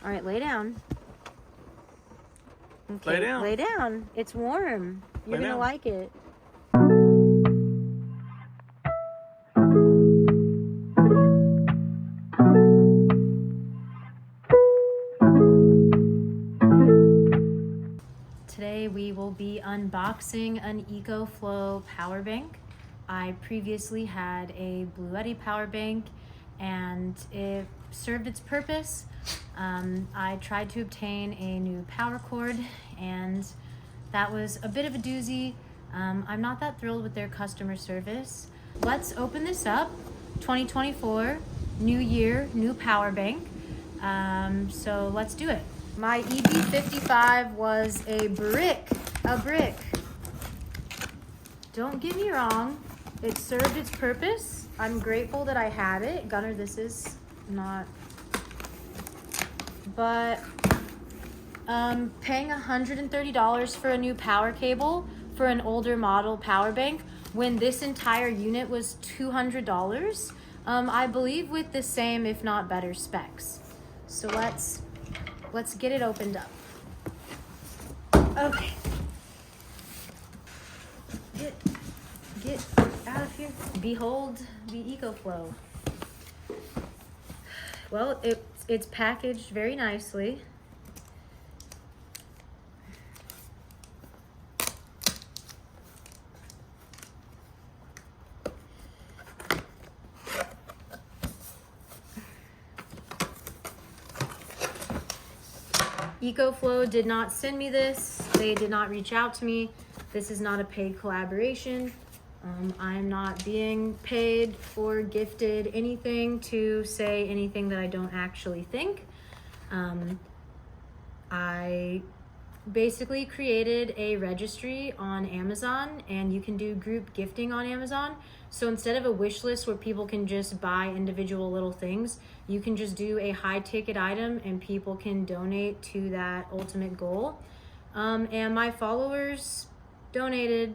All right, lay down. Okay, Lay down. Lay down. It's warm. You're gonna like it. Today we will be unboxing an ECOFLOW power bank. I previously had a Blue Yeti power bank and it served its purpose. I tried to obtain a new power cord and that was a bit of a doozy. I'm not that thrilled with their customer service. Let's open this up. 2024, new year, new power bank. So let's do it. My EB55 was a brick. Don't get me wrong, it served its purpose. I'm grateful that I had it. Gunner, this is not, but paying $130 for a new power cable for an older model power bank when this entire unit was $200, I believe with the same, if not better specs. So let's get it opened up. Okay. Get out of here. Behold the ECOFLOW. Well, it's packaged very nicely. ECOFLOW did not send me this. They did not reach out to me. This is not a paid collaboration. I'm not being paid or gifted anything to say anything that I don't actually think. I basically created a registry on Amazon, and you can do group gifting on Amazon. So instead of a wish list where people can just buy individual little things, you can just do a high ticket item and people can donate to that ultimate goal. And my followers donated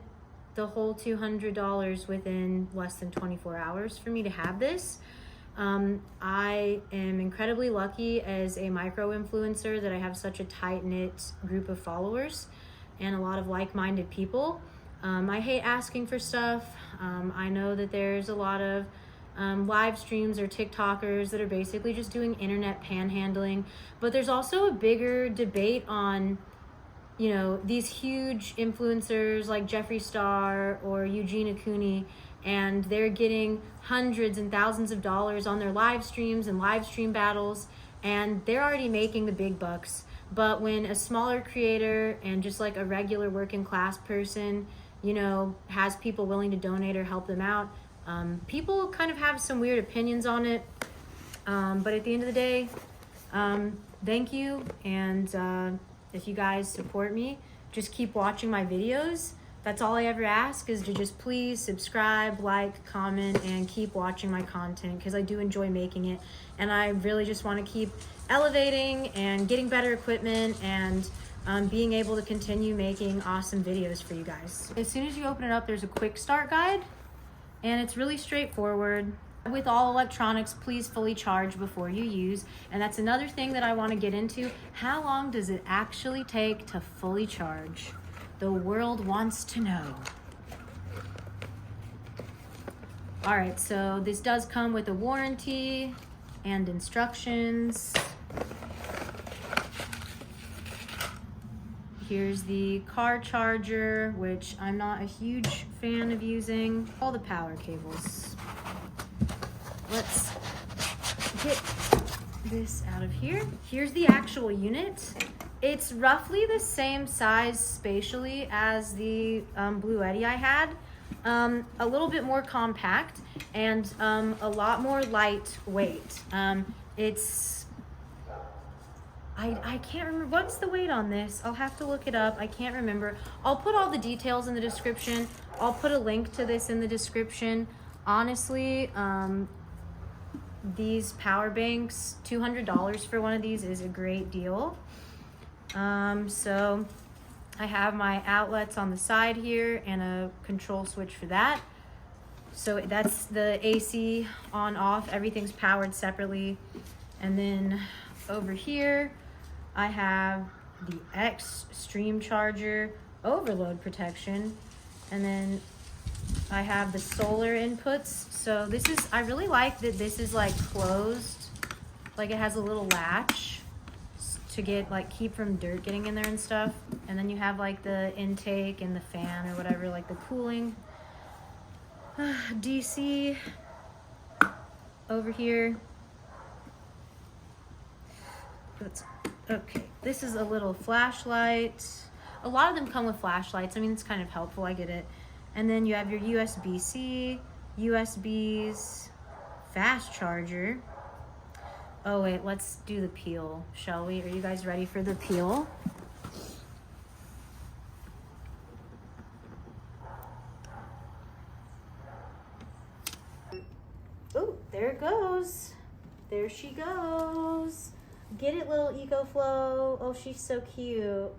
the whole $200 within less than 24 hours for me to have this. I am incredibly lucky as a micro influencer that I have such a tight-knit group of followers and a lot of like-minded people. I hate asking for stuff. I know that there's a lot of live streams or TikTokers that are basically just doing internet panhandling, but there's also a bigger debate on, you know, these huge influencers like Jeffree Star or Eugene Acuni, and they're getting hundreds and thousands of dollars on their live streams and live stream battles, and they're already making the big bucks. But when a smaller creator and just like a regular working class person, you know, has people willing to donate or help them out, people kind of have some weird opinions on it. But at the end of the day, thank you. And if you guys support me, just keep watching my videos. That's all I ever ask, is to just please subscribe, like, comment, and keep watching my content, because I do enjoy making it. And I really just want to keep elevating and getting better equipment and being able to continue making awesome videos for you guys. As soon as you open it up, there's a quick start guide, and it's really straightforward. With all electronics, please fully charge before you use. And that's another thing that I want to get into. How long does it actually take to fully charge? The world wants to know. All right, so this does come with a warranty and instructions. Here's the car charger, which I'm not a huge fan of using. All the power cables. Let's get this out of here. Here's the actual unit. It's roughly the same size spatially as the Blue Yeti I had. A little bit more compact and a lot more lightweight. I can't remember, what's the weight on this? I'll have to look it up. I can't remember. I'll put all the details in the description. I'll put a link to this in the description. Honestly, these power banks, $200 for one of these is a great deal. So I have my outlets on the side here and a control switch for that. So that's the AC on off, everything's powered separately. And then Over here, I have the Extreme Charger overload protection, and then I have the solar inputs. So this is, I really like that this is like closed, like it has a little latch to get like keep from dirt getting in there and stuff. And then you have like the intake and the fan or whatever, like the cooling. DC over here. Okay, this is a little flashlight. A lot of them come with flashlights. I mean, it's kind of helpful, I get it. And then you have your USB-C, USBs, fast charger. Oh wait, let's do the peel, shall we? Are you guys ready for the peel? Oh, there it goes. There she goes. Get it, little EcoFlow. Oh, she's so cute.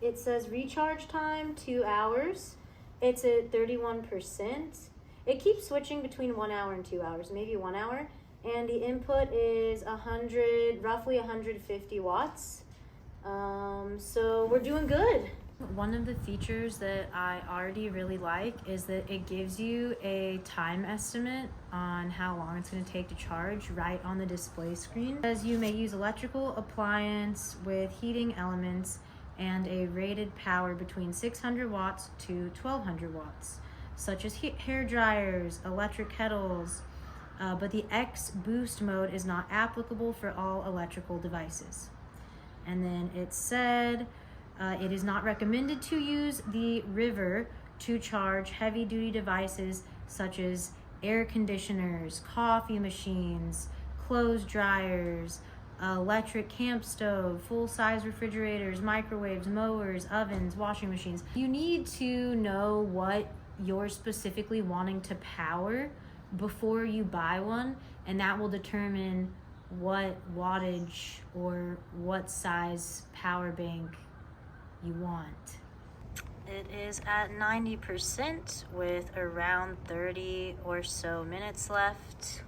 It says recharge time 2 hours. It's at 31%. It keeps switching between 1 hour and 2 hours, maybe 1 hour. And the input is roughly 150 watts. So we're doing good. One of the features that I already really like is that it gives you a time estimate on how long it's going to take to charge right on the display screen. As you may use electrical appliance with heating elements and a rated power between 600 watts to 1200 watts, such as hair dryers, electric kettles, but the X boost mode is not applicable for all electrical devices. And then it said, it is not recommended to use the river to charge heavy-duty devices such as air conditioners, coffee machines, clothes dryers, electric camp stove, full-size refrigerators, microwaves, mowers, ovens, washing machines. You need to know what you're specifically wanting to power before you buy one, and that will determine what wattage or what size power bank you want. It is at 90% with around 30 or so minutes left.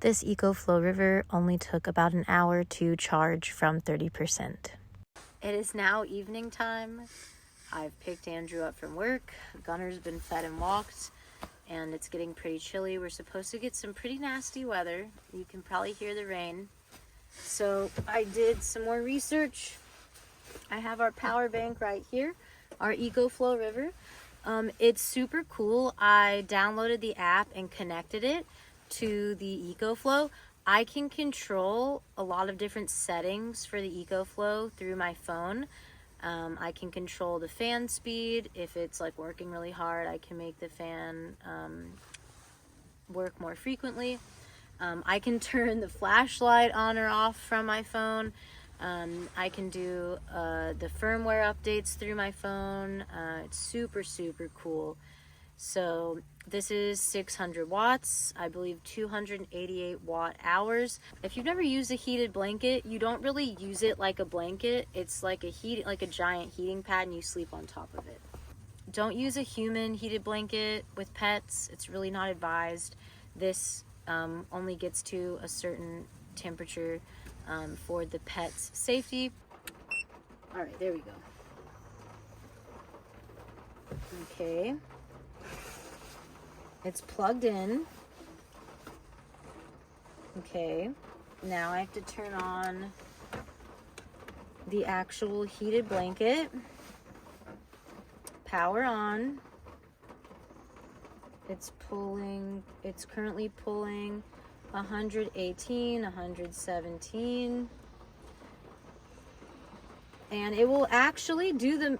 This EcoFlow river only took about an hour to charge from 30%. It is now evening time. I've picked Andrew up from work. Gunner's been fed and walked, and it's getting pretty chilly. We're supposed to get some pretty nasty weather. You can probably hear the rain. So I did some more research. I have our power bank right here, our EcoFlow river. It's super cool. I downloaded the app and connected it to the EcoFlow. I can control a lot of different settings for the EcoFlow through my phone. I can control the fan speed. If it's like working really hard, I can make the fan work more frequently. I can turn the flashlight on or off from my phone. I can do the firmware updates through my phone. It's super, super cool. So this is 600 watts, I believe 288 watt hours. If you've never used a heated blanket, you don't really use it like a blanket. It's like a giant heating pad, and you sleep on top of it. Don't use a human heated blanket with pets. It's really not advised. This only gets to a certain temperature for the pet's safety. All right, there we go. Okay. It's plugged in. Okay. Now I have to turn on the actual heated blanket. Power on. It's currently pulling 118, 117. And it will actually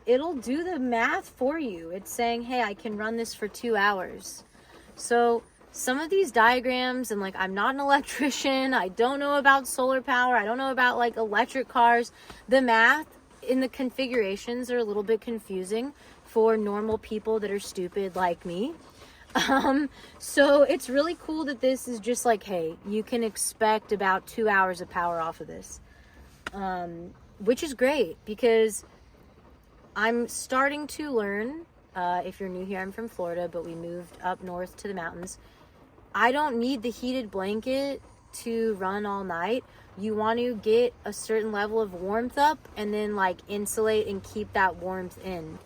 it'll do the math for you. It's saying, hey, I can run this for 2 hours. So some of these diagrams, and like, I'm not an electrician, I don't know about solar power, I don't know about like electric cars. The math in the configurations are a little bit confusing for normal people that are stupid like me. So it's really cool that this is just like, hey, you can expect about 2 hours of power off of this. Which is great, because I'm starting to learn, if you're new here, I'm from Florida, but we moved up north to the mountains. I don't need the heated blanket to run all night. you want to get a certain level of warmth up and then like insulate and keep that warmth in.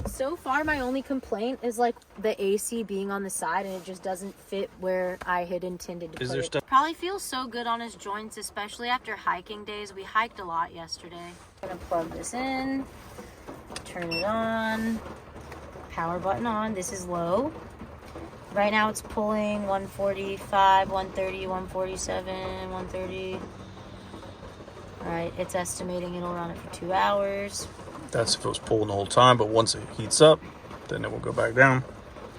So far, my only complaint is like the AC being on the side and it just doesn't fit where I had intended to put it. Probably feels so good on his joints, especially after hiking days. We hiked a lot yesterday. I'm gonna plug this in, turn it on, power button on. This is low. Right now it's pulling 145, 130, 147, 130. All right, it's estimating it'll run it for 2 hours. That's if it was pulling the whole time, but once it heats up, then it will go back down.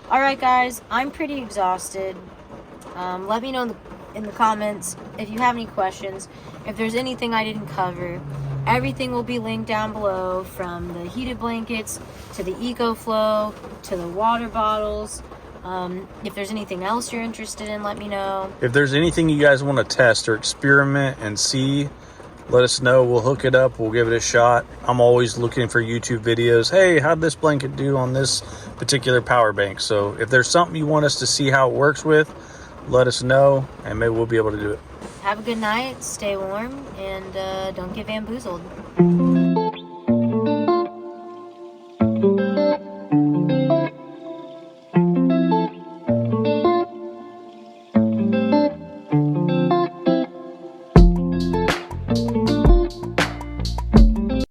All right, guys, I'm pretty exhausted. Let me know in the comments if you have any questions. If there's anything I didn't cover, everything will be linked down below, from the heated blankets to the EcoFlow to the water bottles. If there's anything else you're interested in, let me know. If there's anything you guys want to test or experiment and see, let us know. We'll hook it up. We'll give it a shot. I'm always looking for YouTube videos. Hey, how'd this blanket do on this particular power bank? So if there's something you want us to see how it works with, let us know, and maybe we'll be able to do it. Have a good night. Stay warm, and don't get bamboozled.